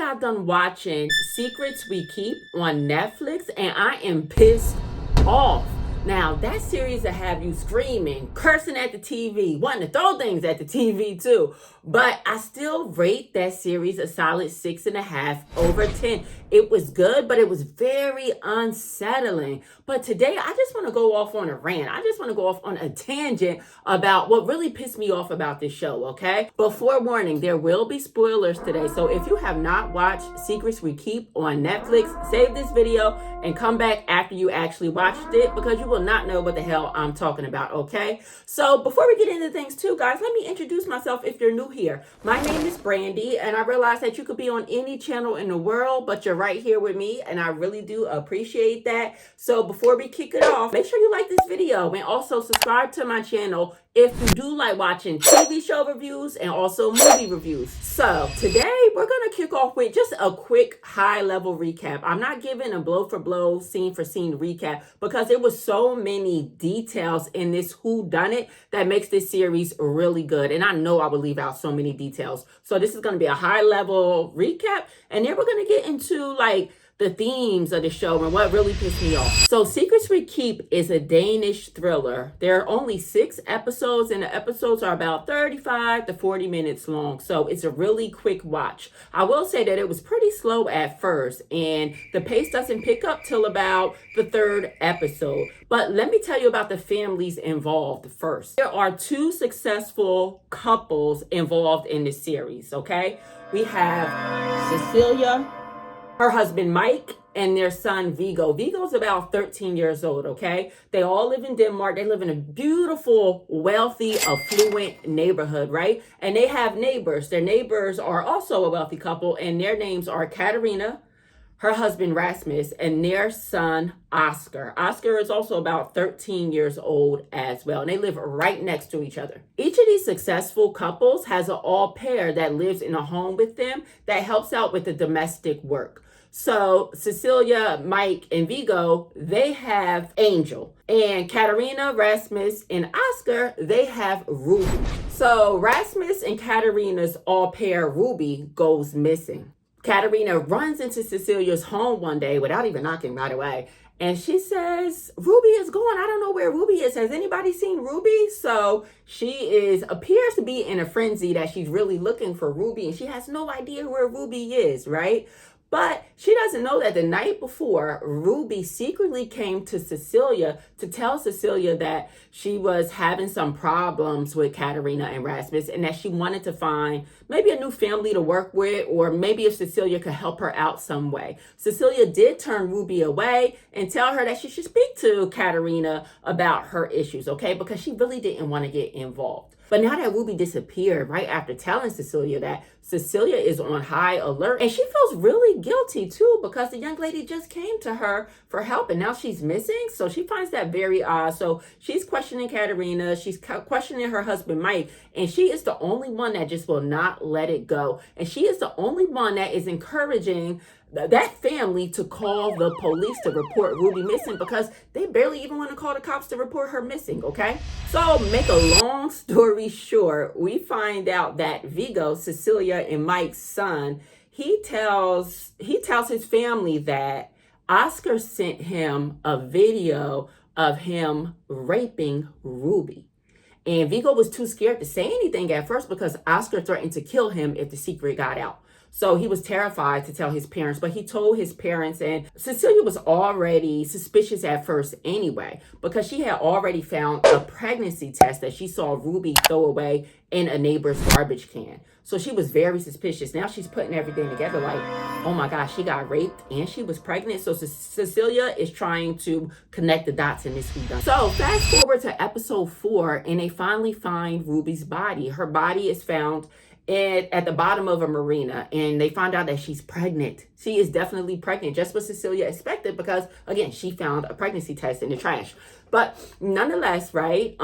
got done watching Secrets We Keep on Netflix, and I am pissed off. Now, that series will have you screaming, cursing at the TV, wanting to throw things at the TV too. But I still rate that series a solid 6.5 over 10. It was good, but it was very unsettling. But today, I just want to go off on a rant. I just want to go off on a tangent about what really pissed me off about this show, okay? But forewarning, there will be spoilers today. So if you have not watched Secrets We Keep on Netflix, save this video and come back after you actually watched it, because you will not know what the hell I'm talking about, okay? So before we get into things too, guys, let me introduce myself if you're new here. My name is Brandy, and I realize that you could be on any channel in the world, but you're right here with me, and I really do appreciate that. So before we kick it off, make sure you like this video and also subscribe to my channel if you do like watching TV show reviews and also movie reviews. So today we're going to kick off with just a quick high level recap. I'm not giving a blow for blow, scene for scene recap, because there was so many details in this whodunit that makes this series really good. And I know I will leave out so many details. So this is going to be a high level recap. And then we're going to get into like the themes of the show and what really pissed me off. So Secrets We Keep is a Danish thriller. There are only 6 episodes, and the episodes are about 35 to 40 minutes long. So it's a really quick watch. I will say that it was pretty slow at first, and the pace doesn't pick up till about the 3rd episode. But let me tell you about the families involved first. There are 2 successful couples involved in this series, okay? We have Cecilia, her husband Mike, and their son Viggo. Viggo's about 13 years old, okay? They all live in Denmark. They live in a beautiful, wealthy, affluent neighborhood, right? And they have neighbors. Their neighbors are also a wealthy couple, and their names are Katarina, her husband Rasmus, and their son Oscar. Oscar is also about 13 years old as well, and they live right next to each other. Each of these successful couples has an au pair that lives in a home with them that helps out with the domestic work. So Cecilia, Mike, and Viggo, they have Angel. And Katarina, Rasmus, and Oscar, they have Ruby. So Rasmus and Katarina's au pair, Ruby, goes missing. Katarina runs into Cecilia's home one day without even knocking right away. And she says, Ruby is gone. I don't know where Ruby is. Has anybody seen Ruby? So she appears to be in a frenzy that she's really looking for Ruby. And she has no idea where Ruby is, right? But she doesn't know that the night before, Ruby secretly came to Cecilia to tell Cecilia that she was having some problems with Katarina and Rasmus, and that she wanted to find maybe a new family to work with, or maybe if Cecilia could help her out some way. Cecilia did turn Ruby away and tell her that she should speak to Katarina about her issues, okay? Because she really didn't want to get involved. But now that Ruby disappeared right after telling Cecilia that, Cecilia is on high alert, and she feels really guilty too, because the young lady just came to her for help and now she's missing. So she finds that very odd. So she's questioning Katarina, she's questioning her husband Mike, and she is the only one that just will not let it go. And she is the only one that is encouraging that family to call the police to report Ruby missing, because they barely even want to call the cops to report her missing, okay? So make a long story short, we find out that Viggo, Cecilia and Mike's son, he tells his family that Oscar sent him a video of him raping Ruby. And Viggo was too scared to say anything at first because Oscar threatened to kill him if the secret got out. So he was terrified to tell his parents, but he told his parents, and Cecilia was already suspicious at first anyway, because she had already found a pregnancy test that she saw Ruby throw away in a neighbor's garbage can. So she was very suspicious. Now she's putting everything together like, oh my gosh, she got raped and she was pregnant. So Cecilia is trying to connect the dots in this whodunit. So fast forward to episode 4, and they finally find Ruby's body. Her body is found at the bottom of a marina, and they find out that she's pregnant. She is definitely pregnant, just what Cecilia expected, because again, she found a pregnancy test in the trash. But nonetheless, right,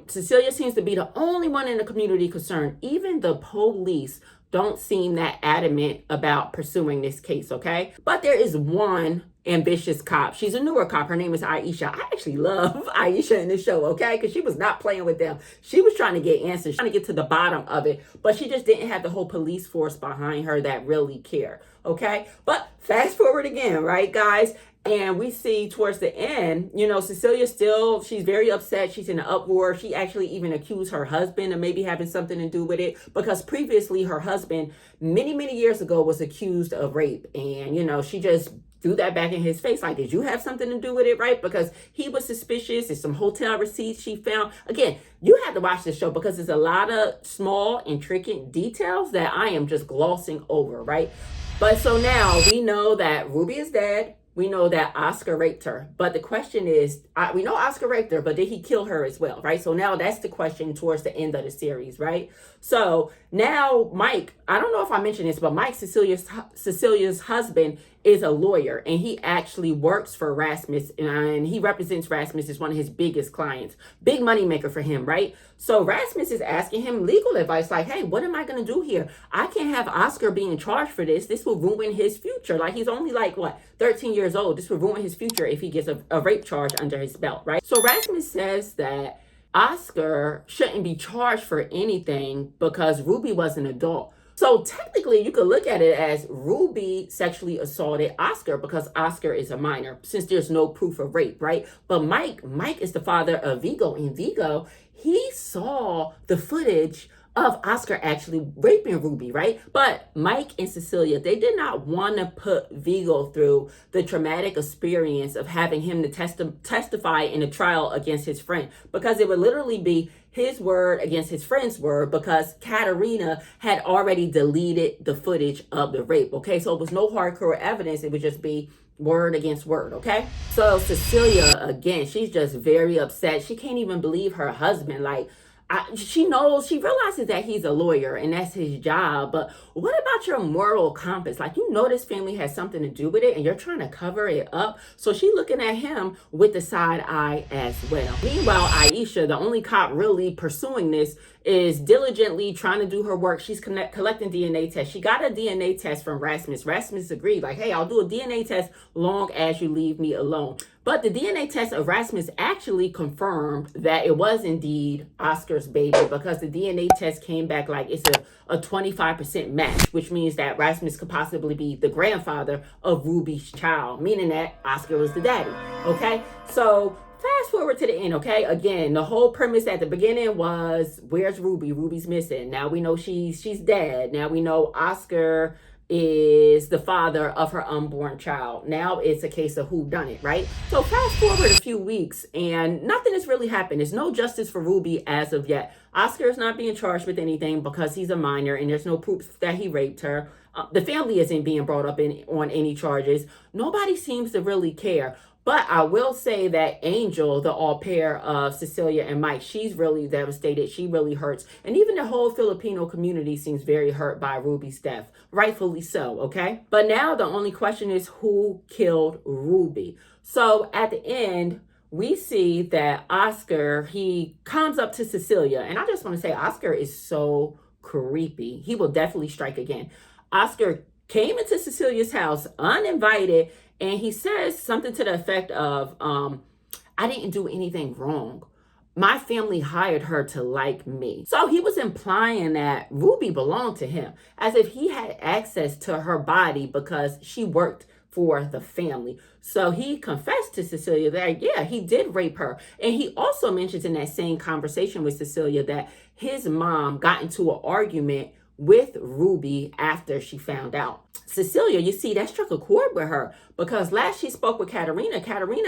Cecilia seems to be the only one in the community concerned. Even the police don't seem that adamant about pursuing this case, okay? But there is one ambitious cop. She's a newer cop. Her name is Aisha. I actually love Aisha in this show, okay? Because she was not playing with them. She was trying to get answers, trying to get to the bottom of it, but she just didn't have the whole police force behind her that really care, okay? But fast forward again, right, guys? And we see towards the end, Cecilia still, she's very upset. She's in an uproar. She actually even accused her husband of maybe having something to do with it, because previously her husband, many, many years ago, was accused of rape. And, she just threw that back in his face. Like, did you have something to do with it, right? Because he was suspicious. There's some hotel receipts she found. Again, you have to watch this show because there's a lot of small, intricate details that I am just glossing over, right? But so now we know that Ruby is dead. We know that Oscar raped her. But the question is, we know Oscar raped her, but did he kill her as well, right? So now that's the question towards the end of the series, right? So now Mike, I don't know if I mentioned this, but Mike, Cecilia's husband, is a lawyer, and he actually works for Rasmus, and he represents Rasmus as one of his biggest clients. Big money maker for him, right? So Rasmus is asking him legal advice, like, hey, what am I going to do here? I can't have Oscar being charged for this. This will ruin his future. Like, he's only 13 years old. This will ruin his future if he gets a rape charge under his belt, right? So Rasmus says that Oscar shouldn't be charged for anything because Ruby was an adult. So technically, you could look at it as Ruby sexually assaulted Oscar because Oscar is a minor, since there's no proof of rape, right? But Mike is the father of Vigo, and Vigo, he saw the footage of Oscar actually raping Ruby, right? But Mike and Cecilia, they did not want to put Vigo through the traumatic experience of having him to testify in a trial against his friend, because it would literally be his word against his friend's word, because Katerina had already deleted the footage of the rape, okay? So it was no hardcore evidence. It would just be word against word, okay? So Cecilia, again, she's just very upset. She can't even believe her husband. She realizes that he's a lawyer and that's his job, but what about your moral compass? This family has something to do with it and you're trying to cover it up. So she's looking at him with the side eye as well. Meanwhile, Aisha, the only cop really pursuing this, is diligently trying to do her work. She's collecting DNA tests. She got a DNA test from Rasmus. Rasmus agreed, hey, I'll do a DNA test long as you leave me alone. But the DNA test of Rasmus actually confirmed that it was indeed Oscar's baby, because the DNA test came back it's a 25% match, which means that Rasmus could possibly be the grandfather of Ruby's child, meaning that Oscar was the daddy, okay? So fast forward to the end, okay? Again, the whole premise at the beginning was, where's Ruby? Ruby's missing. Now we know she's dead. Now we know Oscar is the father of her unborn child. Now it's a case of who done it, right? So fast forward a few weeks and nothing has really happened. There's no justice for Ruby as of yet. Oscar is not being charged with anything because he's a minor and there's no proof that he raped her. The family isn't being brought up on any charges. Nobody seems to really care. But I will say that Angel, the au pair of Cecilia and Mike, she's really devastated. She really hurts. And even the whole Filipino community seems very hurt by Ruby's death. Rightfully so, okay? But now the only question is, who killed Ruby? So at the end, we see that Oscar, he comes up to Cecilia. And I just want to say, Oscar is so creepy. He will definitely strike again. Oscar came into Cecilia's house uninvited, and he says something to the effect of, I didn't do anything wrong. My family hired her to like me. So he was implying that Ruby belonged to him, as if he had access to her body because she worked for the family. So he confessed to Cecilia that, yeah, he did rape her. And he also mentions in that same conversation with Cecilia that his mom got into an argument with Ruby after she found out. Cecilia, you see, that struck a chord with her, because last she spoke with Katerina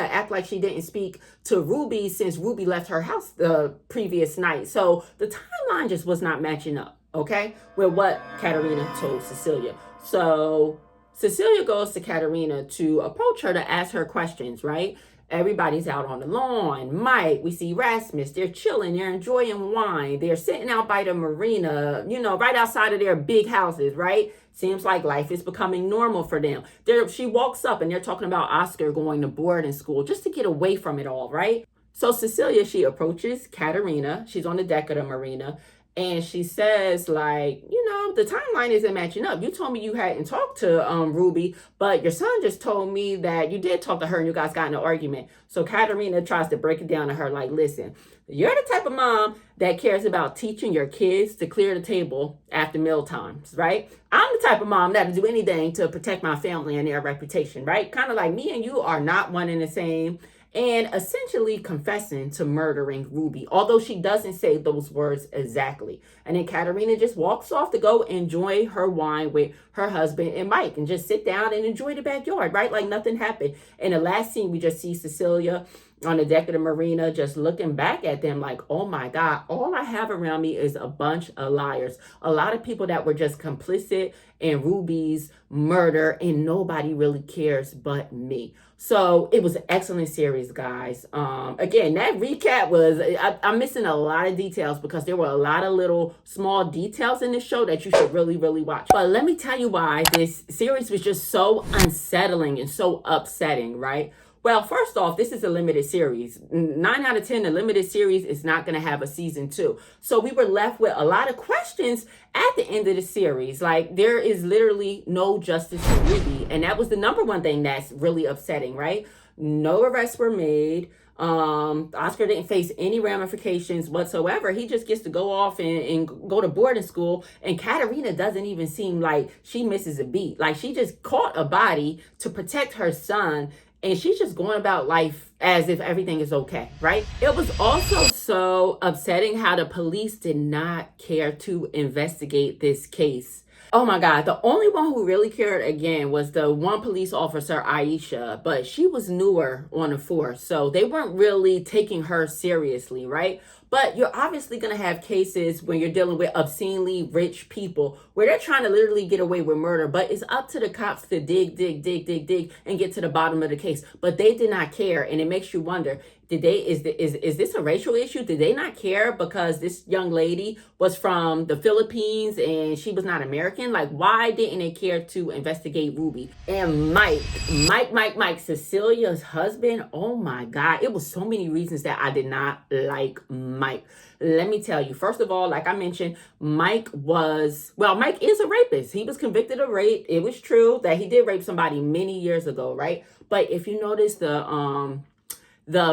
acted like she didn't speak to Ruby since Ruby left her house the previous night. So the timeline just was not matching up, okay, with what Katerina told Cecilia. So Cecilia goes to Katerina to approach her to ask her questions, right? Everybody's out on the lawn. Mike, we see Rasmus, they're chilling, they're enjoying wine. They're sitting out by the marina, right outside of their big houses, right? Seems like life is becoming normal for them. She walks up and they're talking about Oscar going to boarding school just to get away from it all, right? So Cecilia, she approaches Katerina. She's on the deck of the marina. And she says, like, the timeline isn't matching up. You told me you hadn't talked to Ruby, but your son just told me that you did talk to her and you guys got in an argument. So Katerina tries to break it down to her, like, listen, you're the type of mom that cares about teaching your kids to clear the table after meal times, right? I'm the type of mom that'll do anything to protect my family and their reputation, right? Kind of like me and you are not one and the same, and essentially confessing to murdering Ruby, although she doesn't say those words exactly. And then Katerina just walks off to go enjoy her wine with her husband and Mike and just sit down and enjoy the backyard, right? Like nothing happened. In the last scene, we just see Cecilia on the deck of the marina just looking back at them like, oh my God, all I have around me is a bunch of liars. A lot of people that were just complicit in Ruby's murder, and nobody really cares but me. So it was an excellent series, guys. Again, that recap was, I'm missing a lot of details because there were a lot of little small details in this show that you should really, really watch. But let me tell you why this series was just so unsettling and so upsetting, right? Well, first off, this is a limited series. 9 out of 10, the limited series is not going to have a season 2. So we were left with a lot of questions at the end of the series. Like, there is literally no justice for Ruby. And that was the number one thing that's really upsetting, right? No arrests were made. Oscar didn't face any ramifications whatsoever. He just gets to go off and go to boarding school. And Katerina doesn't even seem like she misses a beat. Like, she just caught a body to protect her son, and she's just going about life as if everything is okay, right? It was also so upsetting how the police did not care to investigate this case. Oh my God, the only one who really cared again was the one police officer, Aisha, but she was newer on the force, so they weren't really taking her seriously, right? But you're obviously going to have cases when you're dealing with obscenely rich people where they're trying to literally get away with murder, but it's up to the cops to dig, and get to the bottom of the case. But they did not care, and it makes you wonder, is this a racial issue? Did they not care because this young lady was from the Philippines and she was not American? Like, why didn't they care to investigate Ruby? And Mike, Cecilia's husband, oh my God, it was so many reasons that I did not like Mike. Let me tell you, first of all, like I mentioned, Mike is a rapist. He was convicted of rape. It was true that he did rape somebody many years ago, right? But if you notice the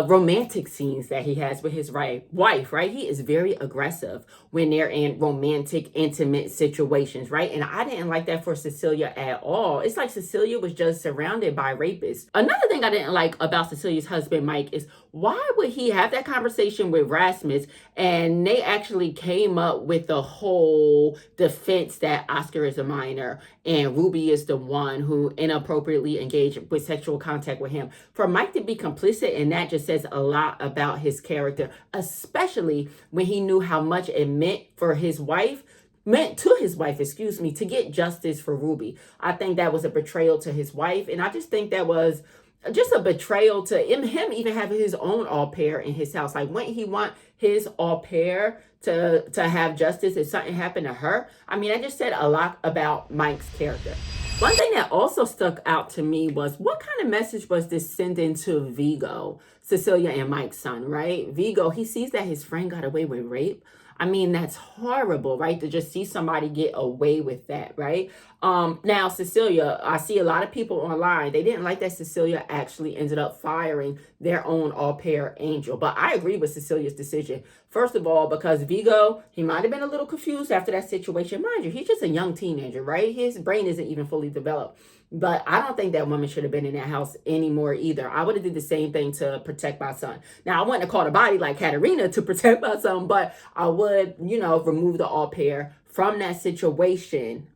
romantic scenes that he has with his wife, right? He is very aggressive when they're in romantic, intimate situations, right? And I didn't like that for Cecilia at all. It's like Cecilia was just surrounded by rapists. Another thing I didn't like about Cecilia's husband, Mike, is why would he have that conversation with Rasmus and they actually came up with the whole defense that Oscar is a minor and Ruby is the one who inappropriately engaged with sexual contact with him? For Mike to be complicit in that just says a lot about his character, especially when he knew how much it meant to his wife, to get justice for Ruby. I think that was a betrayal to his wife, and I just think that was just a betrayal to him even having his own au pair in his house. Like, wouldn't he want his au pair to have justice if something happened to her? I mean, I just said a lot about Mike's character. One thing that also stuck out to me was, what kind of message was this sending to Vigo, Cecilia and Mike's son, right? Vigo, he sees that his friend got away with rape. I mean, that's horrible, right? To just see somebody get away with that, right? Now, Cecilia, I see a lot of people online, they didn't like that Cecilia actually ended up firing their own au pair, Angel. But I agree with Cecilia's decision. First of all, because Vigo, he might have been a little confused after that situation. Mind you, he's just a young teenager, right? His brain isn't even fully developed. But I don't think that woman should have been in that house anymore either. I would have did the same thing to protect my son. Now, I wouldn't have caught a body like Katerina to protect my son, but I would, remove the au pair from that situation,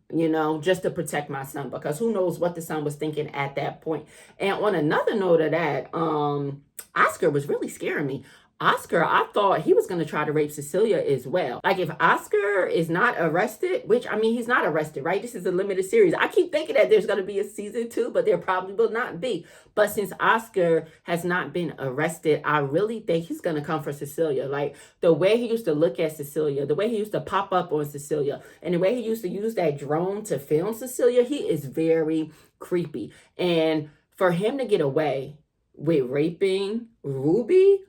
just to protect my son, because who knows what the son was thinking at that point. And on another note of that, Oscar was really scaring me. Oscar, I thought he was going to try to rape Cecilia as well. Like, if Oscar is not arrested, which, I mean, he's not arrested, right? This is a limited series. I keep thinking that there's going to be a season 2, but there probably will not be. But since Oscar has not been arrested, I really think he's going to come for Cecilia. Like, the way he used to look at Cecilia, the way he used to pop up on Cecilia, and the way he used to use that drone to film Cecilia, he is very creepy. And for him to get away with raping Ruby,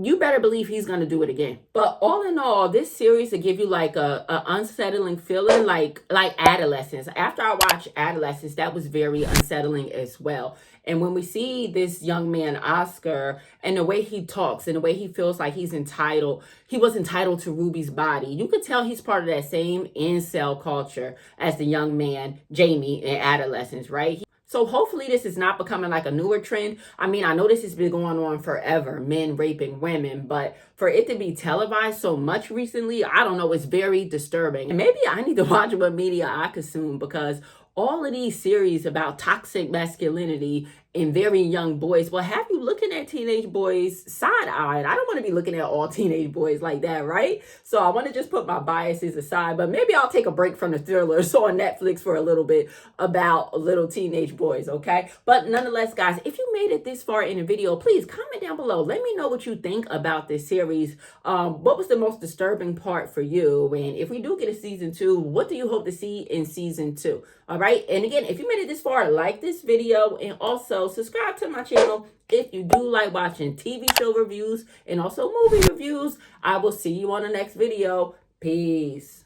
you better believe he's gonna do it again. But all in all, this series will give you like a unsettling feeling, like Adolescence. After I watched Adolescence, that was very unsettling as well. And when we see this young man, Oscar, and the way he talks and the way he feels like he was entitled to Ruby's body, you could tell he's part of that same incel culture as the young man, Jamie, in Adolescence, right? So hopefully this is not becoming like a newer trend. I mean, I know this has been going on forever, men raping women, but for it to be televised so much recently, I don't know, it's very disturbing. And maybe I need to watch what media I consume, because all of these series about toxic masculinity in very young boys will have you looking at teenage boys side-eyed. I don't want to be looking at all teenage boys like that, right? So I want to just put my biases aside, but maybe I'll take a break from the thrillers on Netflix for a little bit about little teenage boys, okay? But nonetheless, guys, if you made it this far in the video, please comment down below. Let me know what you think about this series. What was the most disturbing part for you? And if we do get a season 2, what do you hope to see in season 2? All right. And again, if you made it this far, like this video and also subscribe to my channel if you do like watching TV show reviews and also movie reviews. I will see you on the next video. Peace.